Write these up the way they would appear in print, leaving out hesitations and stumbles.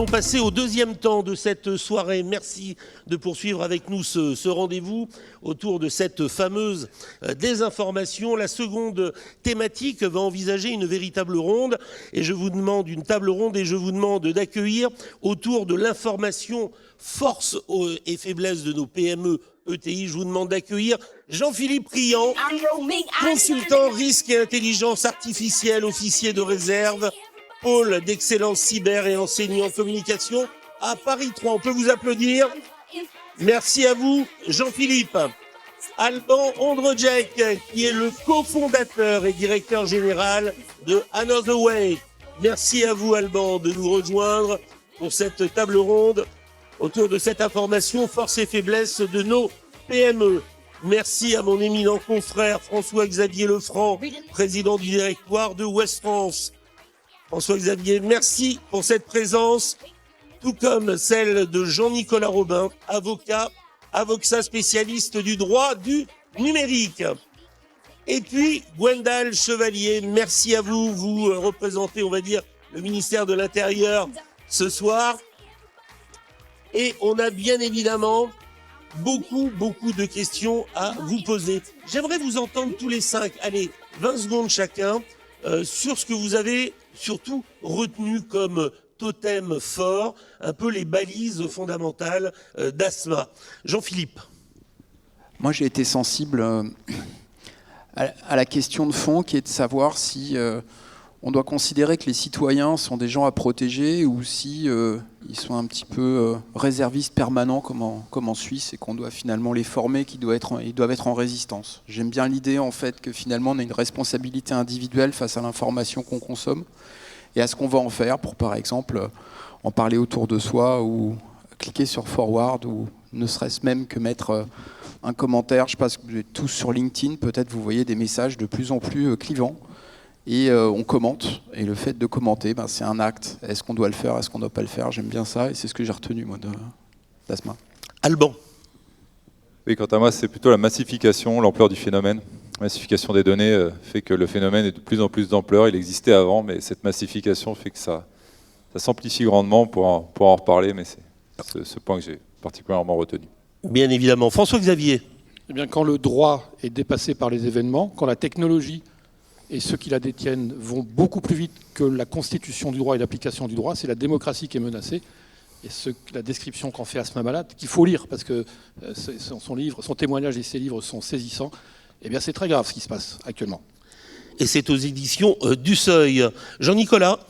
allons passer au deuxième temps de cette soirée. Merci de poursuivre avec nous ce rendez-vous autour de cette fameuse désinformation. La seconde thématique va envisager une véritable ronde et je vous demande une table ronde et je vous demande d'accueillir autour de l'information force et faiblesse de nos PME ETI. Je vous demande d'accueillir Jean-Philippe Riant, consultant risque et intelligence artificielle, officier de réserve, pôle d'excellence cyber et enseignant en communication à Paris 3. On peut vous applaudir. Merci à vous, Jean-Philippe. Alban Ondrejec, qui est le cofondateur et directeur général de Another Way. Merci à vous, Alban, de nous rejoindre pour cette table ronde autour de cette information force et faiblesse de nos PME. Merci à mon éminent confrère François-Xavier Lefranc, président du directoire de Ouest France. François-Xavier, merci pour cette présence, tout comme celle de Jean-Nicolas Robin, avocat spécialiste du droit du numérique. Et puis, Gwendal Chevalier, merci à vous. Vous représentez, on va dire, le ministère de l'Intérieur ce soir. Et on a bien évidemment beaucoup de questions à vous poser. J'aimerais vous entendre tous les 5, allez, 20 secondes chacun, sur ce que vous avez surtout retenu comme totem fort, un peu les balises fondamentales d'ASMA. Jean-Philippe. Moi, j'ai été sensible à la question de fond qui est de savoir si on doit considérer que les citoyens sont des gens à protéger ou si ils sont un petit peu réservistes permanents comme en Suisse et qu'on doit finalement les former, ils doivent être en résistance. J'aime bien l'idée en fait que finalement on a une responsabilité individuelle face à l'information qu'on consomme et à ce qu'on va en faire pour par exemple en parler autour de soi ou cliquer sur forward ou ne serait-ce même que mettre un commentaire. Je pense que vous êtes tous sur LinkedIn, peut-être vous voyez des messages de plus en plus clivants. Et on commente, et le fait de commenter, c'est un acte. Est-ce qu'on doit le faire, est-ce qu'on ne doit pas le faire? J'aime bien ça, et c'est ce que j'ai retenu, moi, d'ASMA. Alban. Oui, quant à moi, c'est plutôt la massification, l'ampleur du phénomène. La massification des données fait que le phénomène est de plus en plus d'ampleur. Il existait avant, mais cette massification fait que ça s'amplifie grandement. Pour en reparler, mais c'est ce point que j'ai particulièrement retenu. Bien évidemment. François-Xavier. Eh bien, quand le droit est dépassé par les événements, quand la technologie et ceux qui la détiennent vont beaucoup plus vite que la constitution du droit et l'application du droit, c'est la démocratie qui est menacée. Et la description qu'en fait Asma Malade, qu'il faut lire parce que son témoignage et ses livres sont saisissants, eh bien c'est très grave ce qui se passe actuellement. Et c'est aux éditions du Seuil. Jean-Nicolas.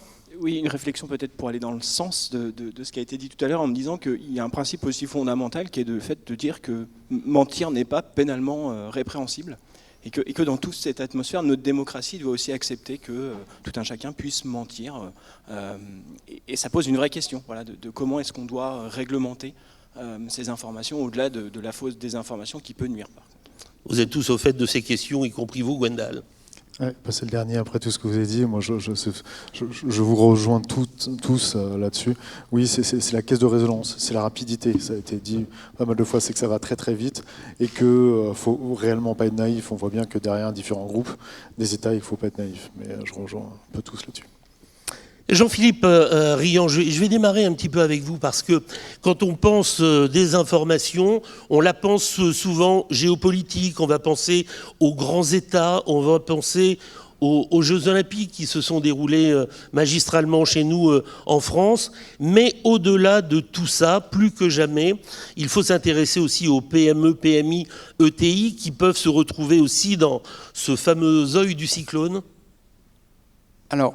Oui, une réflexion peut-être pour aller dans le sens de ce qui a été dit tout à l'heure en me disant qu'il y a un principe aussi fondamental qui est le fait de dire que mentir n'est pas pénalement répréhensible. Et que dans toute cette atmosphère, notre démocratie doit aussi accepter que tout un chacun puisse mentir. Et ça pose une vraie question de comment est-ce qu'on doit réglementer ces informations au-delà de la fausse désinformation qui peut nuire. Par contre. Vous êtes tous au fait de ces questions, y compris vous, Gwendal. Ouais, c'est le dernier après tout ce que vous avez dit. Moi, je vous rejoins tous là-dessus. Oui, c'est la caisse de résonance, c'est la rapidité. Ça a été dit pas mal de fois, c'est que ça va très très vite et que faut réellement pas être naïf. On voit bien que derrière différents groupes, des États, il faut pas être naïf. Mais je rejoins un peu tous là-dessus. Jean-Philippe Riant, je vais démarrer un petit peu avec vous parce que quand on pense désinformation, on la pense souvent géopolitique, on va penser aux grands États, on va penser aux Jeux Olympiques qui se sont déroulés magistralement chez nous en France. Mais au-delà de tout ça, plus que jamais, il faut s'intéresser aussi aux PME, PMI, ETI qui peuvent se retrouver aussi dans ce fameux œil du cyclone. Alors,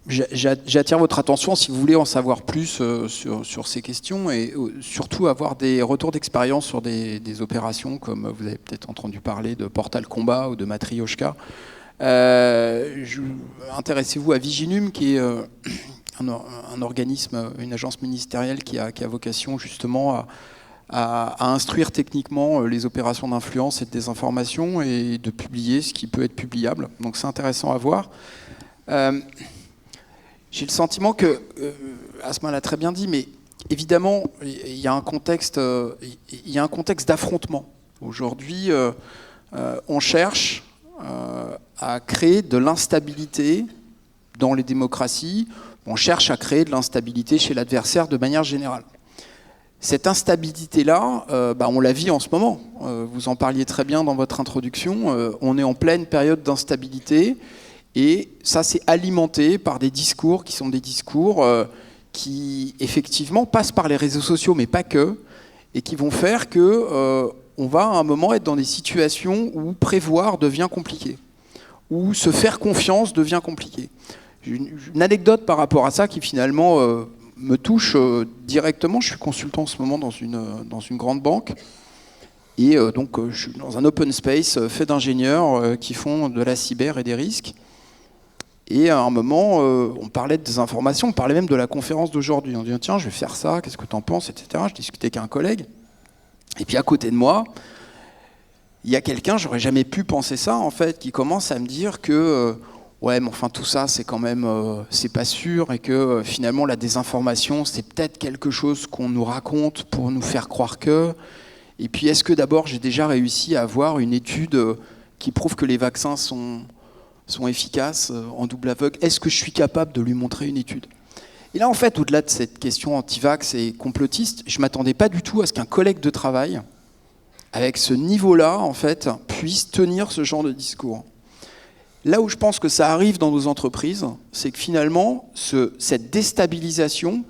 j'attire votre attention si vous voulez en savoir plus sur ces questions et surtout avoir des retours d'expérience sur des opérations comme vous avez peut-être entendu parler de Portal Combat ou de Matryoshka. Intéressez-vous à Viginum qui est un organisme, une agence ministérielle qui a vocation justement à instruire techniquement les opérations d'influence et de désinformation et de publier ce qui peut être publiable. Donc c'est intéressant à voir. J'ai le sentiment que, Asma l'a très bien dit, mais évidemment, il y a un contexte d'affrontement. Aujourd'hui, on cherche à créer de l'instabilité dans les démocraties. on cherche à créer de l'instabilité chez l'adversaire de manière générale. Cette instabilité-là, on la vit en ce moment. Vous en parliez très bien dans votre introduction. On est en pleine période d'instabilité et ça, c'est alimenté par des discours qui sont des discours qui, effectivement, passent par les réseaux sociaux, mais pas que, et qui vont faire que on va à un moment être dans des situations où prévoir devient compliqué, où se faire confiance devient compliqué. Une anecdote par rapport à ça qui finalement me touche directement. Je suis consultant en ce moment dans une grande banque et donc je suis dans un open space fait d'ingénieurs qui font de la cyber et des risques. Et à un moment, on parlait de désinformation, on parlait même de la conférence d'aujourd'hui. On dit tiens, je vais faire ça, qu'est-ce que tu en penses, etc. Je discutais avec un collègue. Et puis à côté de moi, il y a quelqu'un, j'aurais jamais pu penser ça en fait, qui commence à me dire que ouais, mais enfin tout ça, c'est quand même, c'est pas sûr, et que finalement la désinformation, c'est peut-être quelque chose qu'on nous raconte pour nous faire croire que. Et puis est-ce que d'abord j'ai déjà réussi à avoir une étude qui prouve que les vaccins sont efficaces en double aveugle? Est-ce que je suis capable de lui montrer une étude? Et là, en fait, au-delà de cette question anti-vax et complotiste, je ne m'attendais pas du tout à ce qu'un collègue de travail, avec ce niveau-là, en fait, puisse tenir ce genre de discours. Là où je pense que ça arrive dans nos entreprises, c'est que finalement, cette déstabilisation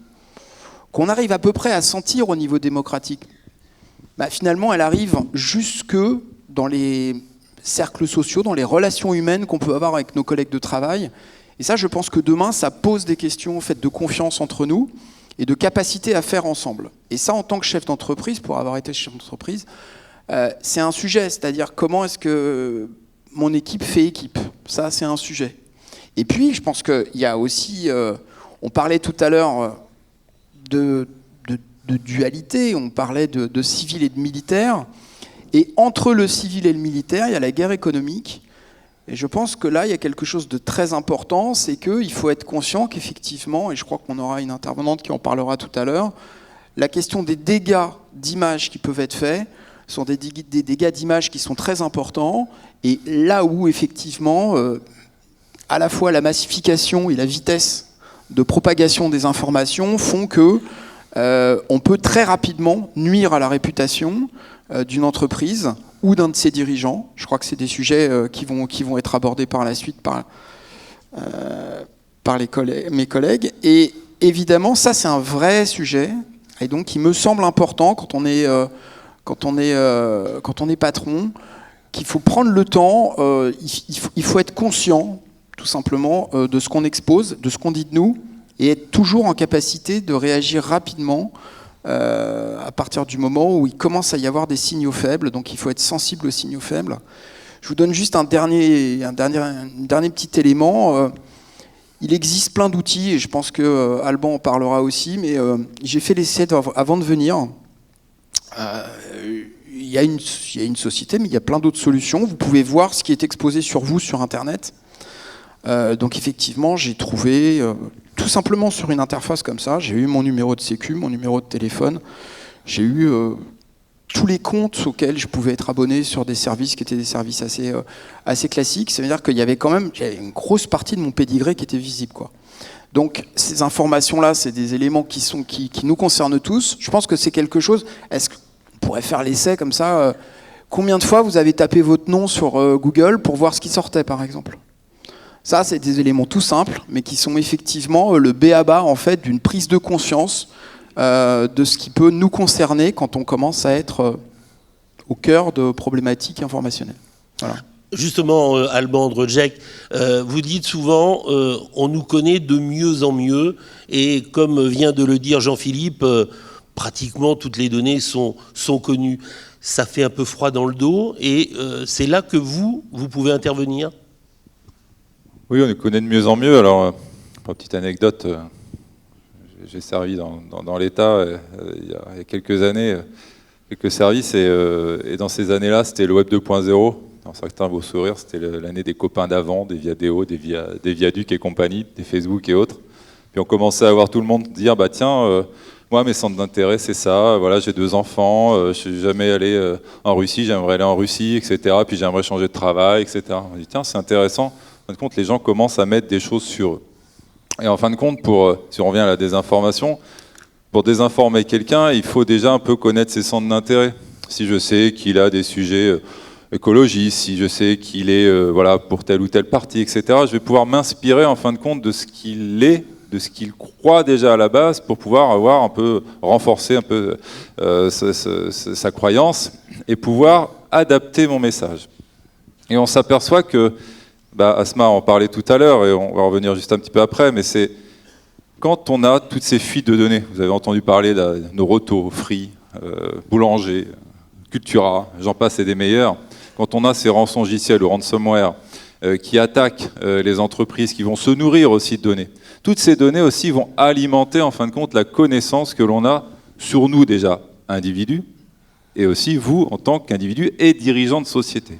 qu'on arrive à peu près à sentir au niveau démocratique, finalement, elle arrive jusque dans les cercles sociaux, dans les relations humaines qu'on peut avoir avec nos collègues de travail. Et ça, je pense que demain, ça pose des questions en fait, de confiance entre nous et de capacité à faire ensemble. Et ça, en tant que chef d'entreprise, pour avoir été chef d'entreprise, c'est un sujet. C'est-à-dire comment est-ce que mon équipe fait équipe. Ça, c'est un sujet. Et puis, je pense qu'il y a aussi... on parlait tout à l'heure de dualité, on parlait de civil et de militaire. Et entre le civil et le militaire, il y a la guerre économique. Et je pense que là, il y a quelque chose de très important, c'est qu'il faut être conscient qu'effectivement, et je crois qu'on aura une intervenante qui en parlera tout à l'heure, la question des dégâts d'image qui peuvent être faits sont des dégâts d'image qui sont très importants. Et là où, effectivement, à la fois la massification et la vitesse de propagation des informations font que on peut très rapidement nuire à la réputation d'une entreprise ou d'un de ses dirigeants. Je crois que c'est des sujets qui vont être abordés par la suite par mes collègues. Et évidemment, ça, c'est un vrai sujet. Et donc, il me semble important, quand on est patron, qu'il faut prendre le temps, il faut être conscient, tout simplement, de ce qu'on expose, de ce qu'on dit de nous, et être toujours en capacité de réagir rapidement à partir du moment où il commence à y avoir des signaux faibles. Donc il faut être sensible aux signaux faibles. Je vous donne juste un dernier petit élément. Il existe plein d'outils, et je pense que Alban en parlera aussi, mais j'ai fait l'essai avant de venir. Il y a une société, mais il y a plein d'autres solutions. Vous pouvez voir ce qui est exposé sur vous sur Internet. Donc effectivement, j'ai trouvé, tout simplement sur une interface comme ça, j'ai eu mon numéro de sécu, mon numéro de téléphone, j'ai eu tous les comptes auxquels je pouvais être abonné sur des services qui étaient des services assez classiques. Ça veut dire qu'il y avait quand même une grosse partie de mon pédigré qui était visible, quoi. Donc ces informations-là, c'est des éléments qui nous concernent tous. Je pense que c'est quelque chose... Est-ce qu'on pourrait faire l'essai comme ça combien de fois vous avez tapé votre nom sur Google pour voir ce qui sortait, par exemple ? Ça, c'est des éléments tout simples, mais qui sont effectivement le b.a.-ba en fait, d'une prise de conscience de ce qui peut nous concerner quand on commence à être au cœur de problématiques informationnelles. Voilà. Justement, Alban Andrzejek, vous dites souvent on nous connaît de mieux en mieux, et comme vient de le dire Jean-Philippe, pratiquement toutes les données sont connues. Ça fait un peu froid dans le dos, et c'est là que vous pouvez intervenir. Oui, on nous connaît de mieux en mieux. Alors, pour une petite anecdote, j'ai servi dans l'État il y a quelques années, quelques services, et dans ces années-là, c'était le Web 2.0. Alors, certains vont sourire, c'était l'année des copains d'avant, des Viadeo, des Viaduc et compagnie, des Facebook et autres. Puis on commençait à voir tout le monde dire, bah tiens, moi mes centres d'intérêt c'est ça, voilà, j'ai 2 enfants, je suis jamais allé en Russie, j'aimerais aller en Russie, etc. Puis j'aimerais changer de travail, etc. On dit tiens, c'est intéressant. En fin de compte, les gens commencent à mettre des choses sur Et en fin de compte, si on revient à la désinformation, pour désinformer quelqu'un, il faut déjà un peu connaître ses centres d'intérêt. Si je sais qu'il a des sujets écologistes, si je sais qu'il est pour tel ou tel parti, etc., je vais pouvoir m'inspirer en fin de compte de ce qu'il est, de ce qu'il croit déjà à la base, pour pouvoir avoir un peu renforcer un peu sa croyance et pouvoir adapter mon message. Et on s'aperçoit que, Asma en parlait tout à l'heure, et on va revenir juste un petit peu après, mais c'est quand on a toutes ces fuites de données, vous avez entendu parler de Noroto, Free, Boulanger, Cultura, j'en passe et des meilleurs, quand on a ces rançongiciels ou ransomware qui attaquent les entreprises, qui vont se nourrir aussi de données, toutes ces données aussi vont alimenter en fin de compte la connaissance que l'on a sur nous déjà, individus, et aussi vous en tant qu'individu et dirigeant de société.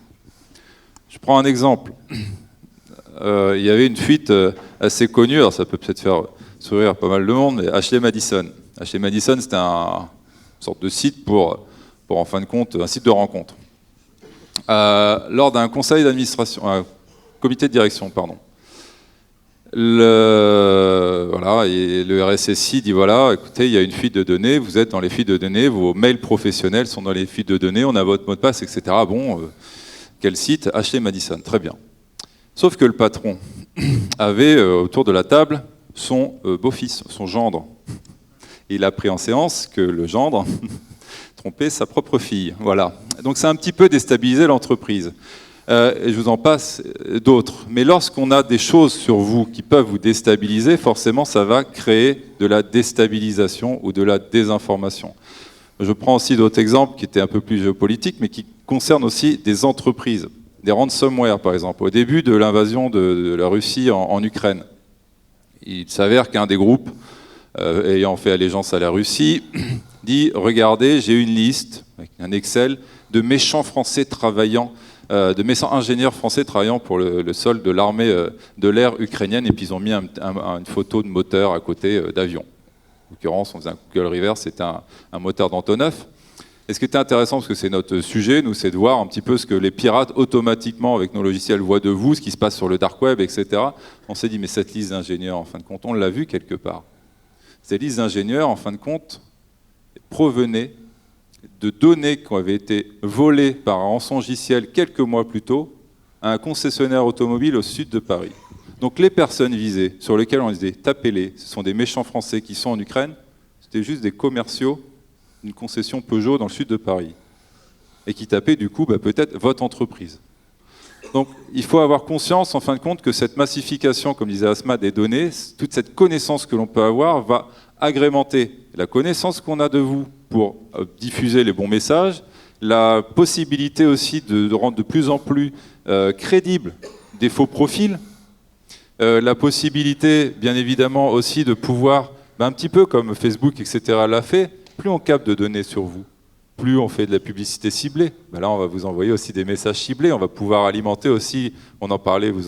Je prends un exemple. Il y avait une fuite assez connue, alors ça peut peut-être faire sourire pas mal de monde, mais Ashley Madison. Ashley Madison, c'était une sorte de site pour en fin de compte, un site de rencontre. Lors d'un conseil d'administration, un comité de direction, pardon. Et le RSSI dit voilà, écoutez, il y a une fuite de données, vous êtes dans les fuites de données, vos mails professionnels sont dans les fuites de données, on a votre mot de passe, etc. Bon, quel site? Ashley Madison, très bien. Sauf que le patron avait autour de la table son beau-fils, son gendre. Et il a appris en séance que le gendre trompait sa propre fille. Voilà. Donc ça a un petit peu déstabilisé l'entreprise. Et je vous en passe d'autres. Mais lorsqu'on a des choses sur vous qui peuvent vous déstabiliser, forcément ça va créer de la déstabilisation ou de la désinformation. Je prends aussi d'autres exemples qui étaient un peu plus géopolitiques, mais qui concernent aussi des entreprises. Des ransomware, par exemple. Au début de l'invasion de la Russie en Ukraine, il s'avère qu'un des groupes ayant fait allégeance à la Russie dit « Regardez, j'ai une liste, avec un Excel, de méchants Français travaillant, de méchants ingénieurs français travaillant pour le sol de l'armée de l'air ukrainienne, et puis ils ont mis une photo de moteur à côté d'avion. En l'occurrence, on faisait un Google Reverse, c'était un moteur d'Antonov. Et ce qui était intéressant, parce que c'est notre sujet, nous, c'est de voir un petit peu ce que les pirates, automatiquement, avec nos logiciels, voient de vous, ce qui se passe sur le dark web, etc. On s'est dit, mais cette liste d'ingénieurs, en fin de compte, on l'a vu quelque part. Cette liste d'ingénieurs, en fin de compte, provenait de données qui avaient été volées par un rançongiciel quelques mois plus tôt à un concessionnaire automobile au sud de Paris. Donc les personnes visées, sur lesquelles on disait tapez-les, ce sont des méchants Français qui sont en Ukraine, c'était juste des commerciaux d'une concession Peugeot dans le sud de Paris, et qui tapaient du coup peut-être votre entreprise. Donc il faut avoir conscience en fin de compte que cette massification, comme disait Asma, des données, toute cette connaissance que l'on peut avoir va agrémenter la connaissance qu'on a de vous pour diffuser les bons messages, la possibilité aussi de rendre de plus en plus crédibles des faux profils, la possibilité bien évidemment aussi de pouvoir, un petit peu comme Facebook, etc. l'a fait, plus on capte de données sur vous, plus on fait de la publicité ciblée. Là, on va vous envoyer aussi des messages ciblés. On va pouvoir alimenter aussi, vous en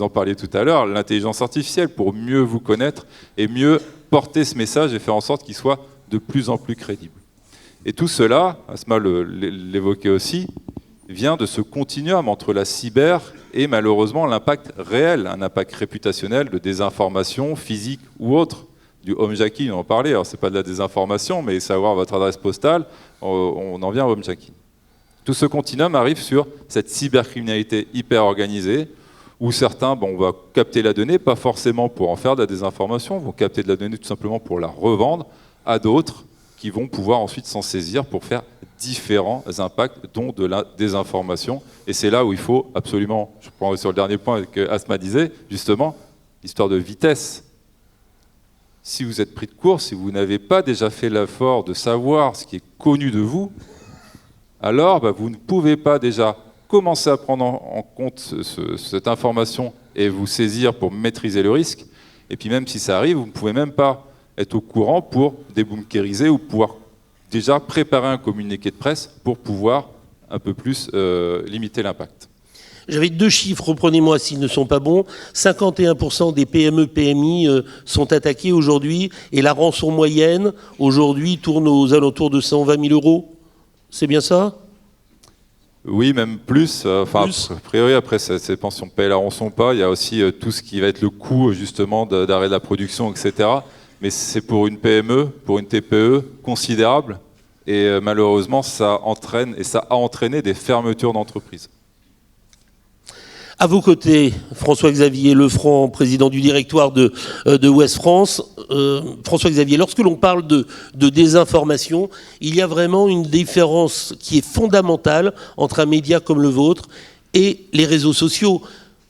parliez tout à l'heure, l'intelligence artificielle pour mieux vous connaître et mieux porter ce message et faire en sorte qu'il soit de plus en plus crédible. Et tout cela, Asma l'évoquait aussi, vient de ce continuum entre la cyber et malheureusement l'impact réel, un impact réputationnel de désinformation physique ou autre. Du homejacking, on en parlait, alors c'est pas de la désinformation, mais savoir votre adresse postale, on en vient au homejacking. Tout ce continuum arrive sur cette cybercriminalité hyper organisée, où certains va capter la donnée, pas forcément pour en faire de la désinformation, vont capter de la donnée tout simplement pour la revendre à d'autres qui vont pouvoir ensuite s'en saisir pour faire différents impacts, dont de la désinformation. Et c'est là où il faut absolument, je prends sur le dernier point que Asma disait, justement, l'histoire de vitesse. Si vous êtes pris de court, si vous n'avez pas déjà fait l'effort de savoir ce qui est connu de vous, alors vous ne pouvez pas déjà commencer à prendre en compte cette information et vous saisir pour maîtriser le risque. Et puis même si ça arrive, vous ne pouvez même pas être au courant pour débunkériser ou pouvoir déjà préparer un communiqué de presse pour pouvoir un peu plus limiter l'impact. J'avais deux chiffres, reprenez-moi s'ils ne sont pas bons. 51% des PME, PMI sont attaqués aujourd'hui et la rançon moyenne aujourd'hui tourne aux alentours de 120 000 €. C'est bien ça ? Oui, même plus. Plus. A priori, après, ça dépend si on paye la rançon ou pas. Il y a aussi tout ce qui va être le coût, justement, d'arrêt de la production, etc. Mais c'est pour une PME, pour une TPE, considérable. Et malheureusement, ça entraîne, et ça a entraîné des fermetures d'entreprises. À vos côtés, François-Xavier Lefranc, président du directoire de Ouest France. François-Xavier, lorsque l'on parle de désinformation, il y a vraiment une différence qui est fondamentale entre un média comme le vôtre et les réseaux sociaux.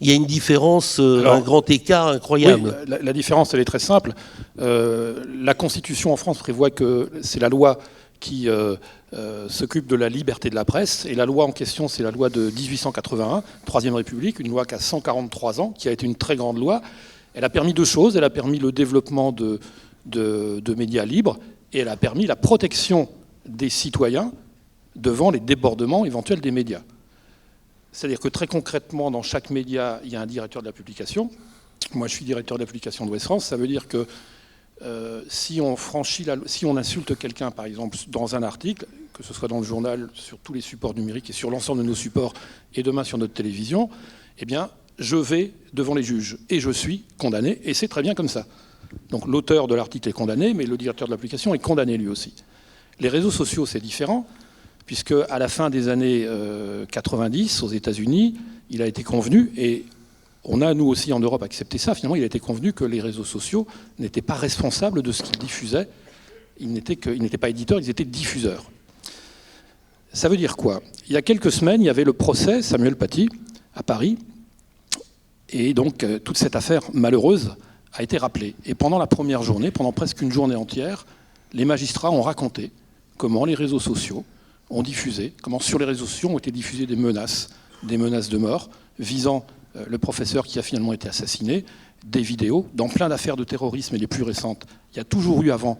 Il y a une différence, un grand écart incroyable. Oui, la différence, elle est très simple. La Constitution en France prévoit que c'est la loi qui s'occupe de la liberté de la presse. Et la loi en question, c'est la loi de 1881, Troisième République, une loi qui a 143 ans, qui a été une très grande loi. Elle a permis deux choses. Elle a permis le développement de médias libres et elle a permis la protection des citoyens devant les débordements éventuels des médias. C'est-à-dire que très concrètement, dans chaque média, il y a un directeur de la publication. Moi, je suis directeur de la publication d'Ouest France. Ça veut dire que si on insulte quelqu'un, par exemple, dans un article, que ce soit dans le journal, sur tous les supports numériques et sur l'ensemble de nos supports, et demain sur notre télévision, eh bien, je vais devant les juges et je suis condamné, et c'est très bien comme ça. Donc l'auteur de l'article est condamné, mais le directeur de l'application est condamné lui aussi. Les réseaux sociaux, c'est différent, puisque à la fin des années 90, aux États-Unis, il a été convenu, et on a, nous aussi, en Europe, accepté ça. Finalement, il a été convenu que les réseaux sociaux n'étaient pas responsables de ce qu'ils diffusaient. Ils n'étaient pas éditeurs, ils étaient diffuseurs. Ça veut dire quoi? Il y a quelques semaines, il y avait le procès Samuel Paty à Paris. Et donc, toute cette affaire malheureuse a été rappelée. Et pendant la première journée, pendant presque une journée entière, les magistrats ont raconté comment les réseaux sociaux ont diffusé, comment sur les réseaux sociaux ont été diffusées des menaces de mort, visant le professeur qui a finalement été assassiné, des vidéos. Dans plein d'affaires de terrorisme, et les plus récentes, il y a toujours eu avant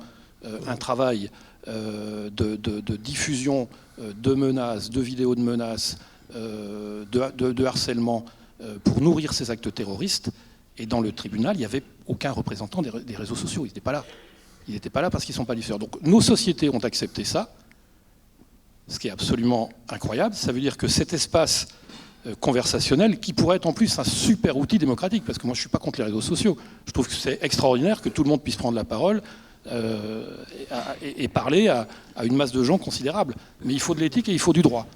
un travail de diffusion de menaces, de vidéos de menaces, de harcèlement pour nourrir ces actes terroristes. Et dans le tribunal, il n'y avait aucun représentant des réseaux sociaux. Ils n'étaient pas là. Ils n'étaient pas là parce qu'ils ne sont pas diffuseurs. Donc nos sociétés ont accepté ça, ce qui est absolument incroyable. Ça veut dire que cet espace conversationnel, qui pourrait être en plus un super outil démocratique, parce que moi je ne suis pas contre les réseaux sociaux. Je trouve que c'est extraordinaire que tout le monde puisse prendre la parole et parler à une masse de gens considérable. Mais il faut de l'éthique et il faut du droit.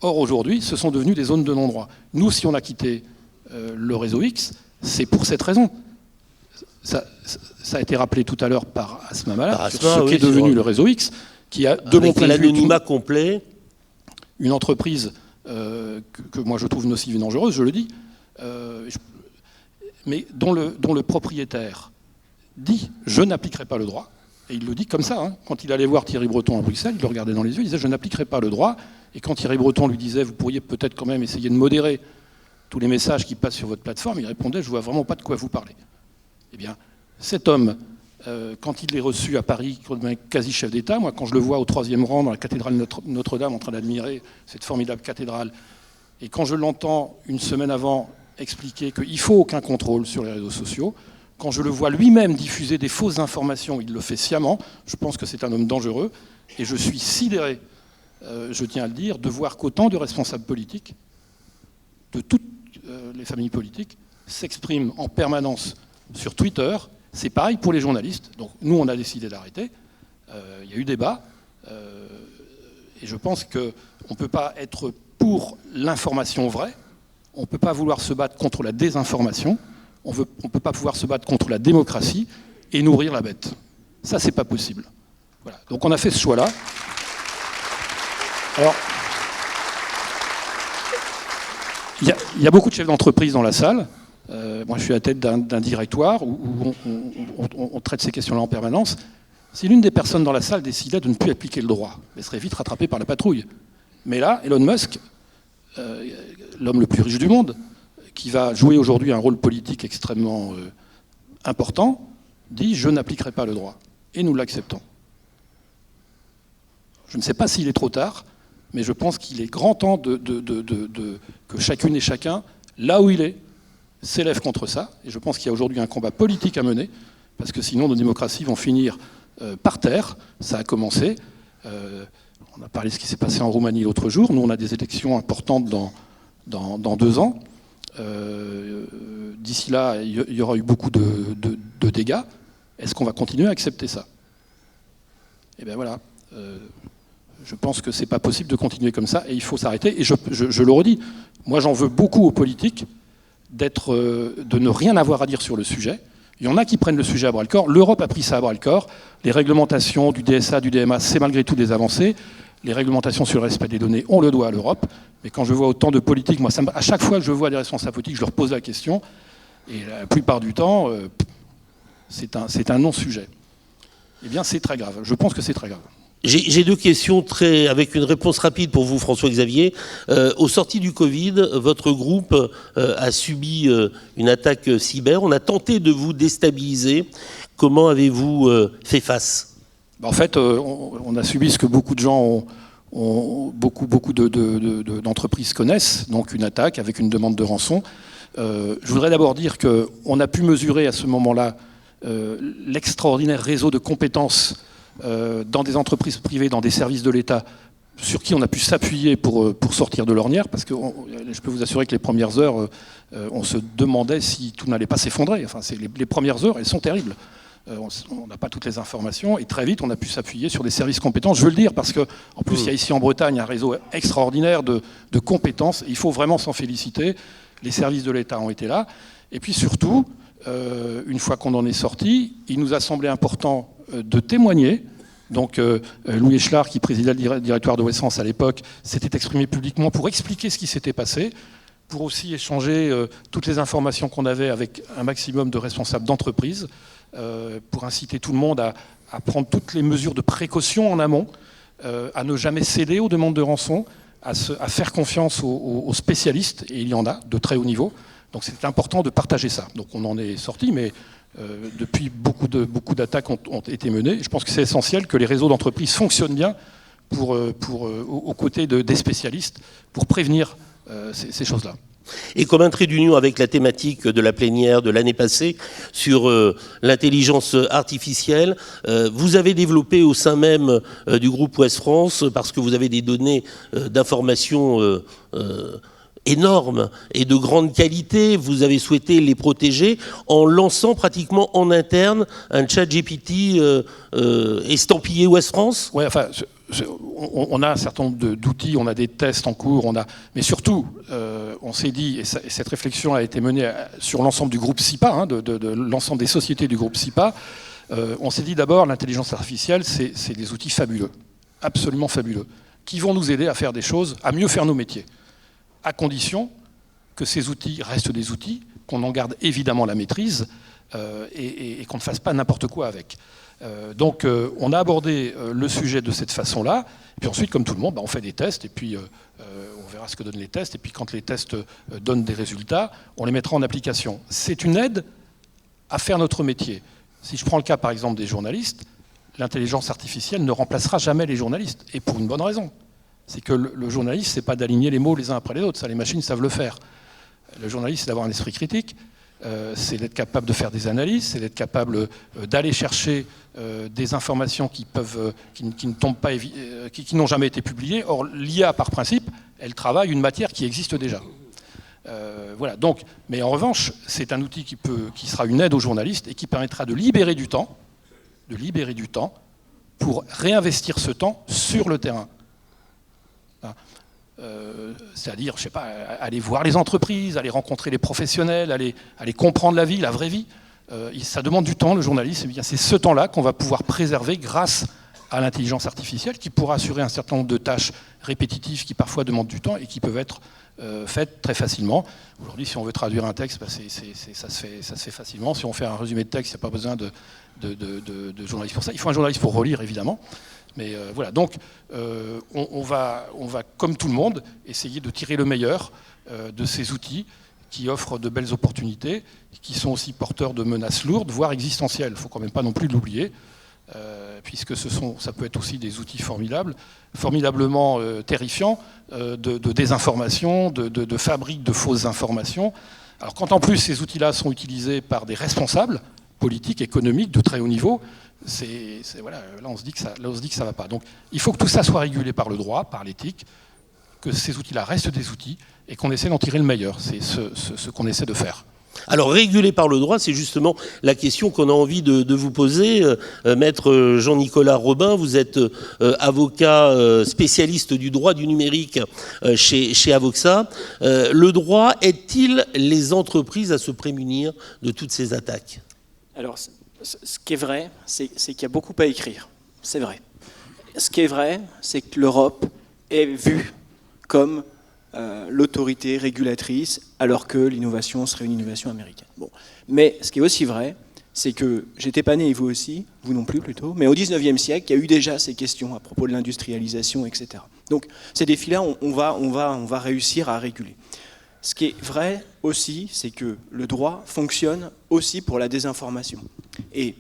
Or aujourd'hui, ce sont devenus des zones de non-droit. Nous, si on a quitté le réseau X, c'est pour cette raison. Ça a été rappelé tout à l'heure par Asma Mala, sur ce qu'est devenu le réseau X, qui a, de mon point de vue, l'anonymat complet, une entreprise que moi je trouve nocive et dangereuse, je le dis, mais dont le propriétaire dit « je n'appliquerai pas le droit », et il le dit comme ça, hein. Quand il allait voir Thierry Breton à Bruxelles, il le regardait dans les yeux, il disait « je n'appliquerai pas le droit », et quand Thierry Breton lui disait « vous pourriez peut-être quand même essayer de modérer tous les messages qui passent sur votre plateforme », il répondait « je ne vois vraiment pas de quoi vous parlez ». Eh bien, cet homme, quand il est reçu à Paris comme un quasi-chef d'État, moi, quand je le vois au 3e rang dans la cathédrale Notre-Dame en train d'admirer cette formidable cathédrale, et quand je l'entends une semaine avant expliquer qu'il ne faut aucun contrôle sur les réseaux sociaux, quand je le vois lui-même diffuser des fausses informations, il le fait sciemment, je pense que c'est un homme dangereux, et je suis sidéré, je tiens à le dire, de voir qu'autant de responsables politiques, de toutes les familles politiques, s'expriment en permanence sur Twitter. C'est pareil pour les journalistes. Donc nous, on a décidé d'arrêter. Il y a eu débat. Et je pense qu'on ne peut pas être pour l'information vraie. On ne peut pas vouloir se battre contre la désinformation. On ne peut pas pouvoir se battre contre la démocratie et nourrir la bête. Ça, c'est pas possible. Voilà. Donc on a fait ce choix-là. Alors, il y a beaucoup de chefs d'entreprise dans la salle. Moi, je suis à la tête d'un directoire où on traite ces questions-là en permanence. Si l'une des personnes dans la salle décidait de ne plus appliquer le droit, elle serait vite rattrapée par la patrouille. Mais là, Elon Musk, l'homme le plus riche du monde, qui va jouer aujourd'hui un rôle politique extrêmement important, dit « je n'appliquerai pas le droit ». Et nous l'acceptons. Je ne sais pas s'il est trop tard, mais je pense qu'il est grand temps que chacune et chacun, là où il est, s'élève contre ça. Et je pense qu'il y a aujourd'hui un combat politique à mener, parce que sinon nos démocraties vont finir par terre. Ça a commencé. On a parlé de ce qui s'est passé en Roumanie l'autre jour. Nous, on a des élections importantes dans 2 ans. D'ici là, il y aura eu beaucoup de dégâts. Est-ce qu'on va continuer à accepter ça? Eh bien voilà. Je pense que c'est pas possible de continuer comme ça et il faut s'arrêter. Et je le redis, moi j'en veux beaucoup aux politiques de ne rien avoir à dire sur le sujet. Il y en a qui prennent le sujet à bras-le-corps. L'Europe a pris ça à bras-le-corps. Les réglementations du DSA, du DMA, c'est malgré tout des avancées. Les réglementations sur le respect des données, on le doit à l'Europe. Mais quand je vois autant de politiques, moi, à chaque fois que je vois des responsables politiques, je leur pose la question. Et la plupart du temps, c'est un non-sujet. Eh bien, c'est très grave. Je pense que c'est très grave. J'ai 2 questions avec une réponse rapide pour vous, François-Xavier. Au sorti du Covid, votre groupe a subi une attaque cyber. On a tenté de vous déstabiliser. Comment avez-vous fait face? En fait, on a subi ce que beaucoup de gens beaucoup d'entreprises connaissent, donc une attaque avec une demande de rançon. Je voudrais d'abord dire qu'on a pu mesurer à ce moment-là l'extraordinaire réseau de compétences dans des entreprises privées, dans des services de l'État, sur qui on a pu s'appuyer pour sortir de l'ornière, parce que je peux vous assurer que les premières heures, on se demandait si tout n'allait pas s'effondrer. Enfin, les premières heures, elles sont terribles. On n'a pas toutes les informations, et très vite, on a pu s'appuyer sur des services compétents. Je veux le dire parce qu'en plus, il y a ici en Bretagne un réseau extraordinaire de compétences, et il faut vraiment s'en féliciter. Les services de l'État ont été là. Et puis surtout, une fois qu'on en est sorti, il nous a semblé important de témoigner. Donc Louis Echelard, qui présidait le directoire de WestFrance à l'époque, s'était exprimé publiquement pour expliquer ce qui s'était passé, pour aussi échanger toutes les informations qu'on avait avec un maximum de responsables d'entreprise, pour inciter tout le monde à prendre toutes les mesures de précaution en amont, à ne jamais céder aux demandes de rançon, à faire confiance aux spécialistes, et il y en a de très haut niveau. Donc c'est important de partager ça. Donc on en est sorti, mais depuis beaucoup d'attaques ont été menées. Je pense que c'est essentiel que les réseaux d'entreprises fonctionnent bien aux côtés des spécialistes pour prévenir ces choses-là. Et comme un trait d'union avec la thématique de la plénière de l'année passée sur l'intelligence artificielle, vous avez développé au sein même du groupe Ouest France, parce que vous avez des données d'information énormes et de grande qualité, vous avez souhaité les protéger en lançant pratiquement en interne un chat GPT estampillé Ouest France. Ouais, enfin, on a un certain nombre d'outils, on a des tests en cours, mais surtout, on s'est dit, et cette réflexion a été menée sur l'ensemble du groupe SIPA, de l'ensemble des sociétés du groupe SIPA, on s'est dit d'abord, l'intelligence artificielle, c'est des outils fabuleux, absolument fabuleux, qui vont nous aider à faire des choses, à mieux faire nos métiers, à condition que ces outils restent des outils, qu'on en garde évidemment la maîtrise et qu'on ne fasse pas n'importe quoi avec. Donc on a abordé le sujet de cette façon-là, et puis ensuite, comme tout le monde, on fait des tests, et puis on verra ce que donnent les tests, et puis quand les tests donnent des résultats, on les mettra en application. C'est une aide à faire notre métier. Si je prends le cas par exemple des journalistes, l'intelligence artificielle ne remplacera jamais les journalistes, et pour une bonne raison. C'est que le journaliste, c'est pas d'aligner les mots les uns après les autres, ça les machines savent le faire. Le journaliste, c'est d'avoir un esprit critique, c'est d'être capable de faire des analyses, c'est d'être capable d'aller chercher des informations qui ne tombent pas, qui n'ont jamais été publiées. Or, l'IA, par principe, elle travaille une matière qui existe déjà. Voilà. Donc, mais en revanche, c'est un outil qui sera une aide aux journalistes et qui permettra de libérer du temps pour réinvestir ce temps sur le terrain. C'est-à-dire, je sais pas, aller voir les entreprises, aller rencontrer les professionnels, aller comprendre la vie, la vraie vie. Ça demande du temps, le journalisme. C'est ce temps-là qu'on va pouvoir préserver grâce à l'intelligence artificielle qui pourra assurer un certain nombre de tâches répétitives qui parfois demandent du temps et qui peuvent être faites très facilement. Aujourd'hui, si on veut traduire un texte, ça se fait facilement. Si on fait un résumé de texte, il n'y a pas besoin de journaliste pour ça. Il faut un journaliste pour relire, évidemment. Mais voilà, donc on va, comme tout le monde, essayer de tirer le meilleur de ces outils qui offrent de belles opportunités, qui sont aussi porteurs de menaces lourdes, voire existentielles. Il ne faut quand même pas non plus l'oublier, puisque ça peut être aussi des outils formidablement terrifiants de désinformation, de fabrique de fausses informations. Alors quand en plus ces outils-là sont utilisés par des responsables politiques, économiques, de très haut niveau, voilà, là on se dit que ça va pas. Donc il faut que tout ça soit régulé par le droit, par l'éthique, que ces outils-là restent des outils et qu'on essaie d'en tirer le meilleur. C'est ce qu'on essaie de faire. Alors, régulé par le droit, c'est justement la question qu'on a envie de vous poser. Maître Jean-Nicolas Robin, vous êtes avocat spécialiste du droit du numérique chez Avoxa. Le droit aide-t-il les entreprises à se prémunir de toutes ces attaques ? Alors, ce qui est vrai, c'est qu'il y a beaucoup à écrire. C'est vrai. Ce qui est vrai, c'est que l'Europe est vue comme l'autorité régulatrice, alors que l'innovation serait une innovation américaine. Bon. Mais ce qui est aussi vrai, c'est que j'étais pas né, et vous aussi, vous non plus plutôt, mais au 19e siècle, il y a eu déjà ces questions à propos de l'industrialisation, etc. Donc ces défis-là, on va réussir à réguler. Ce qui est vrai aussi, c'est que le droit fonctionne aussi pour la désinformation. Et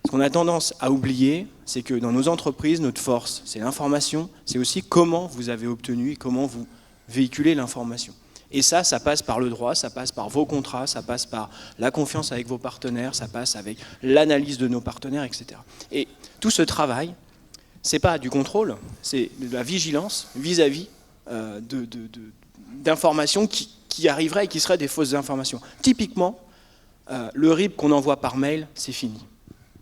ce qu'on a tendance à oublier, c'est que dans nos entreprises, notre force, c'est l'information, c'est aussi comment vous avez obtenu et comment vous véhiculer l'information. Et ça passe par le droit, ça passe par vos contrats, ça passe par la confiance avec vos partenaires, ça passe avec l'analyse de nos partenaires, etc. Et tout ce travail, c'est pas du contrôle, c'est de la vigilance vis-à-vis d'informations qui arriveraient et qui seraient des fausses informations. Typiquement, le RIB qu'on envoie par mail, c'est fini.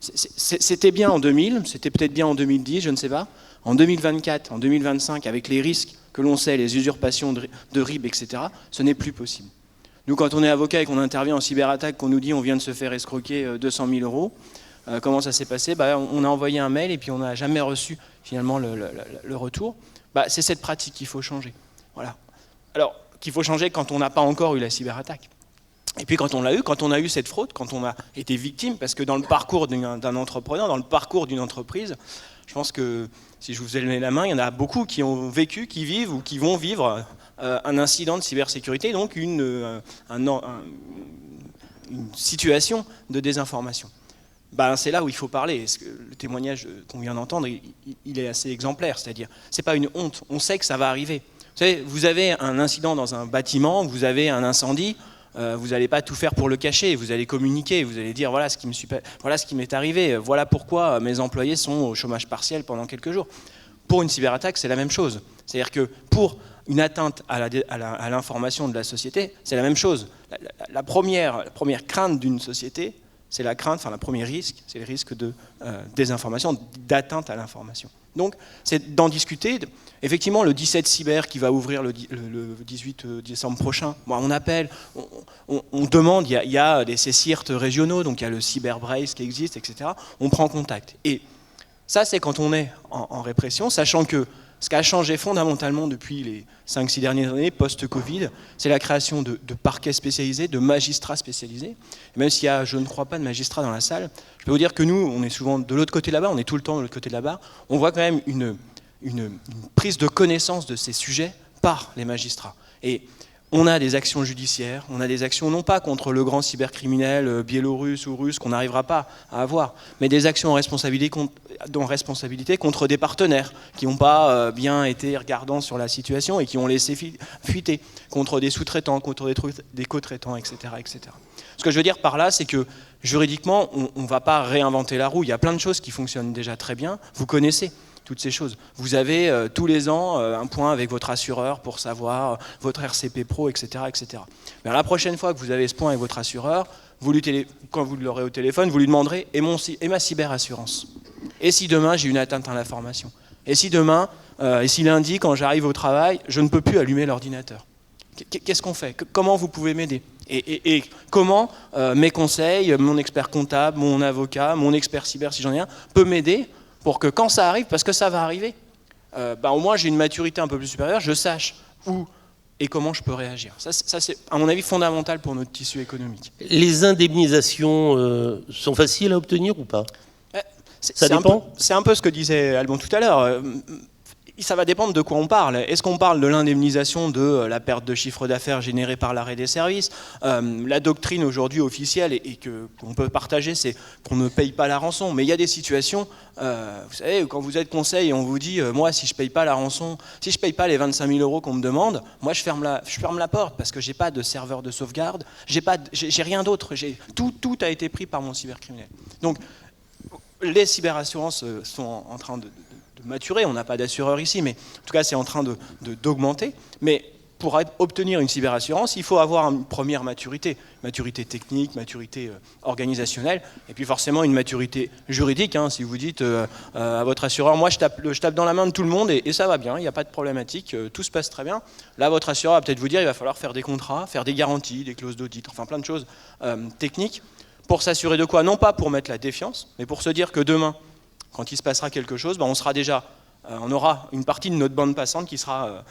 C'était bien en 2000, c'était peut-être bien en 2010, je ne sais pas. En 2024, en 2025, avec les risques que l'on sait, les usurpations de RIB, etc., ce n'est plus possible. Nous, quand on est avocat et qu'on intervient en cyberattaque, qu'on nous dit on vient de se faire escroquer 200 000 euros, comment ça s'est passé ? On a envoyé un mail et puis on n'a jamais reçu finalement le retour. C'est cette pratique qu'il faut changer. Voilà. Alors, qu'il faut changer quand on n'a pas encore eu la cyberattaque. Et puis quand on l'a eu, quand on a eu cette fraude, quand on a été victime, parce que dans le parcours d'un entrepreneur, dans le parcours d'une entreprise, je pense que si je vous ai donné la main, il y en a beaucoup qui ont vécu, qui vivent ou qui vont vivre un incident de cybersécurité, donc une situation de désinformation. C'est là où il faut parler. Le témoignage qu'on vient d'entendre, il est assez exemplaire. C'est-à-dire, c'est pas une honte. On sait que ça va arriver. Vous savez, vous avez un incident dans un bâtiment, vous avez un incendie. Vous n'allez pas tout faire pour le cacher, vous allez communiquer, vous allez dire voilà ce qui m'est arrivé, voilà pourquoi mes employés sont au chômage partiel pendant quelques jours. Pour une cyberattaque, c'est la même chose. C'est-à-dire que pour une atteinte à l'information de la société, c'est la même chose. La première crainte d'une société, c'est le premier risque, c'est le risque de désinformation, d'atteinte à l'information. Donc, c'est d'en discuter. Effectivement, le 17 cyber qui va ouvrir le 18 décembre prochain, on appelle, on demande, il y a des CSIRT régionaux, donc il y a le CyberBrace qui existe, etc. On prend contact. Et ça, c'est quand on est en répression, sachant que ce qui a changé fondamentalement depuis les 5-6 dernières années, post-Covid, c'est la création de parquets spécialisés, de magistrats spécialisés. Et même s'il y a, je ne crois pas, de magistrats dans la salle, je peux vous dire que nous, on est souvent de l'autre côté de la barre, on est tout le temps de l'autre côté de la barre, on voit quand même une prise de connaissance de ces sujets par les magistrats. Et on a des actions judiciaires, on a des actions non pas contre le grand cybercriminel biélorusse ou russe qu'on n'arrivera pas à avoir, mais des actions en responsabilité contre des partenaires qui n'ont pas bien été regardants sur la situation et qui ont laissé fuiter, contre des sous-traitants, contre des co-traitants, etc., etc. Ce que je veux dire par là, c'est que juridiquement, on ne va pas réinventer la roue. Il y a plein de choses qui fonctionnent déjà très bien. Vous connaissez toutes ces choses. Vous avez tous les ans un point avec votre assureur pour savoir votre RCP Pro, etc., etc. Mais la prochaine fois que vous avez ce point avec votre assureur, quand vous l'aurez au téléphone, vous lui demanderez et ma cyberassurance. Et si demain j'ai une atteinte à l'information ? Et si demain, et si lundi, quand j'arrive au travail, je ne peux plus allumer l'ordinateur ? Qu'est-ce qu'on fait ? Comment vous pouvez m'aider ? Et comment mes conseils, mon expert comptable, mon avocat, mon expert cyber, si j'en ai un, peut m'aider pour que quand ça arrive, parce que ça va arriver, au moins j'ai une maturité un peu plus supérieure, je sache où et comment je peux réagir. Ça c'est, à mon avis, fondamental pour notre tissu économique. Les indemnisations sont faciles à obtenir ou pas ? Ça dépend ? C'est un peu ce que disait Alban tout à l'heure. Ça va dépendre de quoi on parle. Est-ce qu'on parle de l'indemnisation de la perte de chiffre d'affaires générée par l'arrêt des services ? La doctrine aujourd'hui officielle et qu'on peut partager, c'est qu'on ne paye pas la rançon. Mais il y a des situations, vous savez, quand vous êtes conseil et on vous dit, moi, si je ne paye pas la rançon, si je ne paye pas les 25 000 euros qu'on me demande, moi, je ferme la porte parce que je n'ai pas de serveur de sauvegarde, j'ai rien d'autre. Tout a été pris par mon cybercriminel. Donc, les cyberassurances sont en train de maturer. On n'a pas d'assureur ici, mais en tout cas, c'est en train d'augmenter. Mais pour obtenir une cyberassurance, il faut avoir une première maturité technique, maturité organisationnelle, et puis forcément une maturité juridique. Si vous dites à votre assureur, moi je tape dans la main de tout le monde et ça va bien, il n'y a pas de problématique, tout se passe très bien. Là, votre assureur va peut-être vous dire, il va falloir faire des contrats, faire des garanties, des clauses d'audit, enfin plein de choses techniques, pour s'assurer de quoi? Non pas pour mettre la défiance, mais pour se dire que demain, quand il se passera quelque chose, on aura une partie de notre bande passante qui sera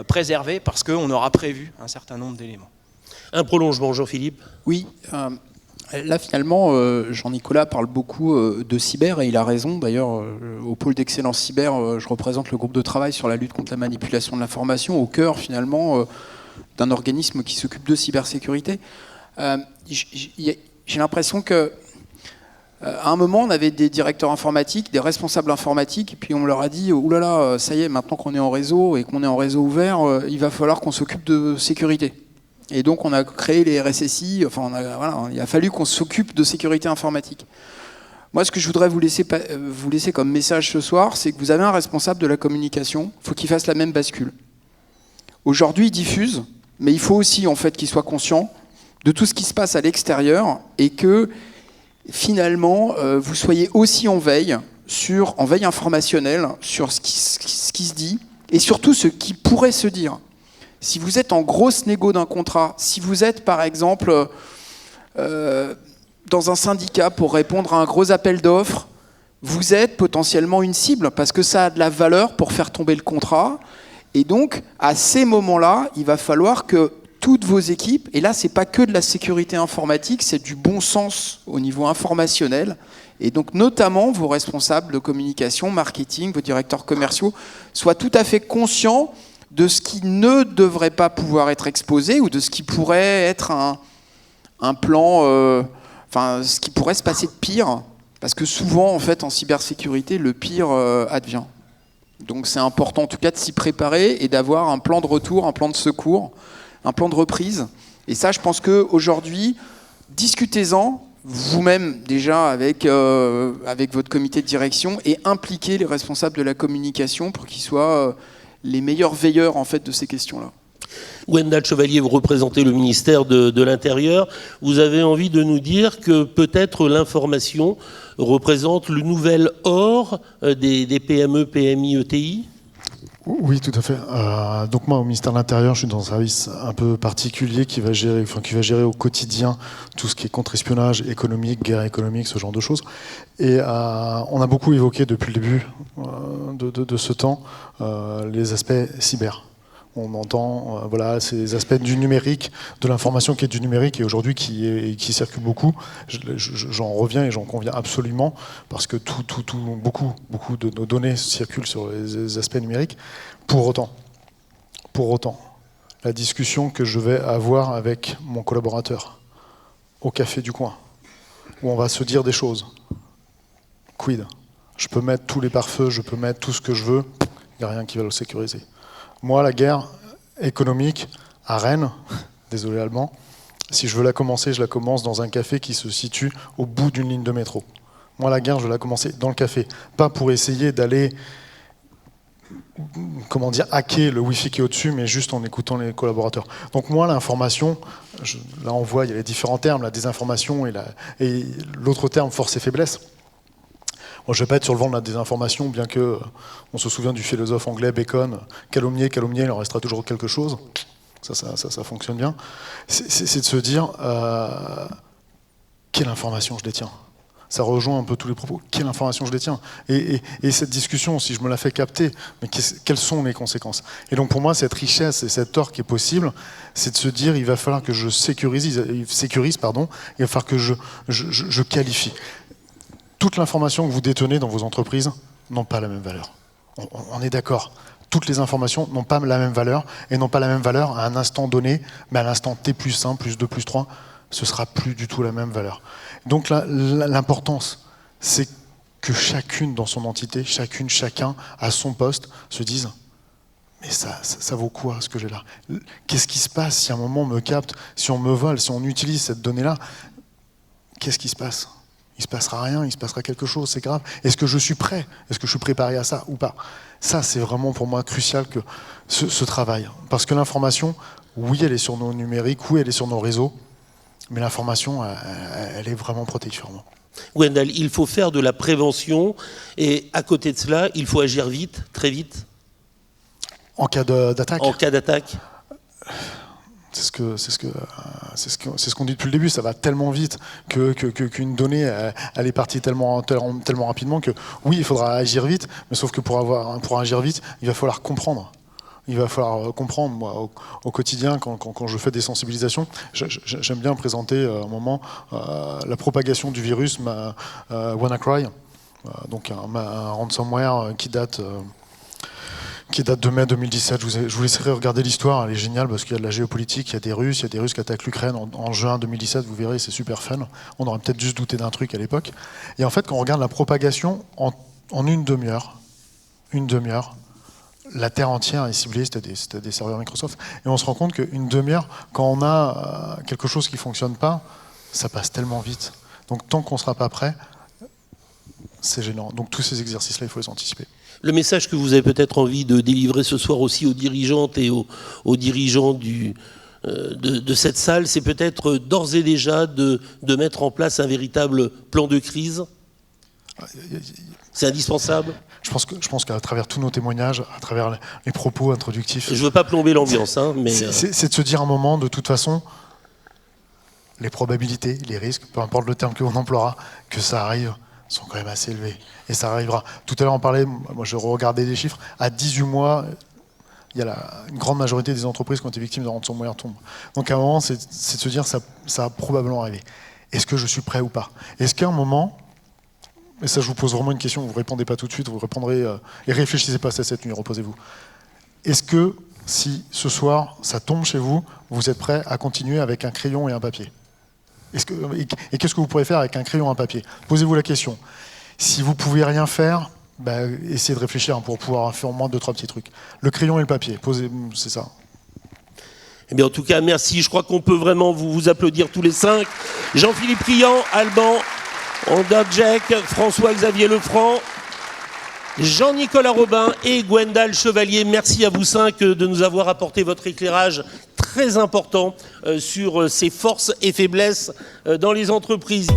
préservée parce qu'on aura prévu un certain nombre d'éléments. Un prolongement, Jean-Philippe? Oui, là finalement, Jean-Nicolas parle beaucoup de cyber et il a raison. D'ailleurs, au pôle d'excellence cyber, je représente le groupe de travail sur la lutte contre la manipulation de l'information, au cœur finalement d'un organisme qui s'occupe de cybersécurité. J'ai l'impression que à un moment, on avait des directeurs informatiques, des responsables informatiques, et puis on leur a dit « Oulala, ça y est, maintenant qu'on est en réseau et qu'on est en réseau ouvert, il va falloir qu'on s'occupe de sécurité. » Et donc on a créé les RSSI, il a fallu qu'on s'occupe de sécurité informatique. Moi, ce que je voudrais vous laisser comme message ce soir, c'est que vous avez un responsable de la communication, il faut qu'il fasse la même bascule. Aujourd'hui, il diffuse, mais il faut aussi en fait qu'il soit conscient de tout ce qui se passe à l'extérieur et que finalement, vous soyez aussi en veille informationnelle sur ce qui se dit et surtout ce qui pourrait se dire. Si vous êtes en grosse négo d'un contrat, si vous êtes par exemple dans un syndicat pour répondre à un gros appel d'offres, vous êtes potentiellement une cible parce que ça a de la valeur pour faire tomber le contrat. Et donc, à ces moments-là, il va falloir que toutes vos équipes, et là, c'est pas que de la sécurité informatique, c'est du bon sens au niveau informationnel, et donc notamment vos responsables de communication, marketing, vos directeurs commerciaux, soient tout à fait conscients de ce qui ne devrait pas pouvoir être exposé, ou de ce qui pourrait être un plan, ce qui pourrait se passer de pire, parce que souvent, en fait, en cybersécurité, le pire advient. Donc c'est important en tout cas de s'y préparer et d'avoir un plan de retour, un plan de secours, un plan de reprise. Et ça, je pense qu'aujourd'hui, discutez-en vous-même déjà avec votre comité de direction et impliquez les responsables de la communication pour qu'ils soient les meilleurs veilleurs en fait, de ces questions-là. Wendal Chevalier, vous représentez le ministère de l'Intérieur. Vous avez envie de nous dire que peut-être l'information représente le nouvel or des PME, PMI, ETI ? Oui, tout à fait. Donc moi, au ministère de l'Intérieur, je suis dans un service un peu particulier qui va gérer au quotidien tout ce qui est contre-espionnage économique, guerre économique, ce genre de choses. Et on a beaucoup évoqué depuis le début de ce temps les aspects cyber. On entend ces aspects du numérique, de l'information qui est du numérique et aujourd'hui qui circule beaucoup. J'en reviens et j'en conviens absolument parce que beaucoup de nos données circulent sur les aspects numériques. Pour autant, la discussion que je vais avoir avec mon collaborateur au café du coin, où on va se dire des choses. Quid ? Je peux mettre tous les pare-feux, je peux mettre tout ce que je veux, il n'y a rien qui va le sécuriser. Moi, la guerre économique à Rennes, désolé allemand, si je veux la commencer, je la commence dans un café qui se situe au bout d'une ligne de métro. Moi, la guerre, je veux la commencer dans le café. Pas pour essayer d'aller, hacker le Wi-Fi qui est au-dessus, mais juste en écoutant les collaborateurs. Donc moi, l'information, là on voit, il y a les différents termes, la désinformation et l'autre terme, force et faiblesse. Moi, je ne vais pas être sur le vent de la désinformation, bien que on se souvient du philosophe anglais Bacon, calomnier, il en restera toujours quelque chose. Ça fonctionne bien. C'est de se dire, quelle information je détiens ? Ça rejoint un peu tous les propos. Quelle information je détiens ? Et cette discussion, si je me la fais capter, mais quelles sont les conséquences ? Et donc pour moi, cette richesse et cet or qui est possible, c'est de se dire, il va falloir que je sécurise, il va falloir que je qualifie. Toute l'information que vous détenez dans vos entreprises n'ont pas la même valeur. On est d'accord. Toutes les informations n'ont pas la même valeur et n'ont pas la même valeur à un instant donné, mais à l'instant T plus 1, plus 2, plus 3, ce sera plus du tout la même valeur. Donc l'importance, c'est que chacune dans son entité, chacun à son poste, se dise mais ça vaut quoi ce que j'ai là ? Qu'est-ce qui se passe si à un moment on me capte, si on me vole, si on utilise cette donnée-là ? Qu'est-ce qui se passe ? il se passera rien, il se passera quelque chose, c'est grave. Est-ce que je suis prêt? Est-ce que je suis préparé à ça ou pas? Ça, c'est vraiment pour moi crucial que ce travail. Parce que l'information, oui, elle est sur nos numériques, oui, elle est sur nos réseaux, mais l'information, elle est vraiment protégée sur nous. Gwendal, il faut faire de la prévention et à côté de cela, il faut agir vite, très vite. En cas d'attaque? En cas d'attaque. C'est ce qu'on dit depuis le début, ça va tellement vite qu'une donnée, elle est partie tellement rapidement que oui, il faudra agir vite, mais sauf que pour agir vite, il va falloir comprendre. Il va falloir comprendre, moi, au quotidien, quand je fais des sensibilisations, j'aime bien présenter un moment la propagation du virus WannaCry, donc un ransomware qui date de mai 2017. Je vous laisserai regarder l'histoire, elle est géniale parce qu'il y a de la géopolitique, il y a des Russes qui attaquent l'Ukraine en juin 2017, vous verrez, c'est super fun. On aurait peut-être juste douté d'un truc à l'époque. Et en fait, quand on regarde la propagation, en une demi-heure, la Terre entière est ciblée, c'était des serveurs Microsoft, et on se rend compte qu'une demi-heure, quand on a quelque chose qui ne fonctionne pas, ça passe tellement vite. Donc tant qu'on ne sera pas prêt, c'est gênant. Donc tous ces exercices-là, il faut les anticiper. Le message que vous avez peut-être envie de délivrer ce soir aussi aux dirigeantes et aux dirigeants de cette salle, c'est peut-être d'ores et déjà de mettre en place un véritable plan de crise. C'est indispensable. Je pense qu'à travers tous nos témoignages, à travers les propos introductifs... Je ne veux pas plomber l'ambiance, mais... C'est de se dire un moment, de toute façon, les probabilités, les risques, peu importe le terme que l'on emploiera, que ça arrive, sont quand même assez élevés. Et ça arrivera. Tout à l'heure, on parlait, moi je regardais des chiffres, à 18 mois, il y a une grande majorité des entreprises qui ont été victimes de ransomware tombent. Donc à un moment, c'est de se dire, ça va probablement arriver. Est-ce que je suis prêt ou pas? Est-ce qu'à un moment... Et ça, je vous pose vraiment une question, vous ne répondez pas tout de suite, vous répondrez et réfléchissez pas à cette nuit, reposez-vous. Est-ce que, si ce soir, ça tombe chez vous, vous êtes prêt à continuer avec un crayon et un papier? Et qu'est-ce que vous pourrez faire avec un crayon et un papier? Posez-vous la question. Si vous ne pouvez rien faire, essayez de réfléchir pour pouvoir faire au moins 2-3 petits trucs. Le crayon et le papier, c'est ça. Eh bien, en tout cas, merci. Je crois qu'on peut vraiment vous applaudir tous les 5. Jean-Philippe Riant, Alban Ondadjek, François-Xavier Lefranc, Jean-Nicolas Robin et Gwendal Chevalier. Merci à vous 5 de nous avoir apporté votre éclairage très important sur ces forces et faiblesses dans les entreprises.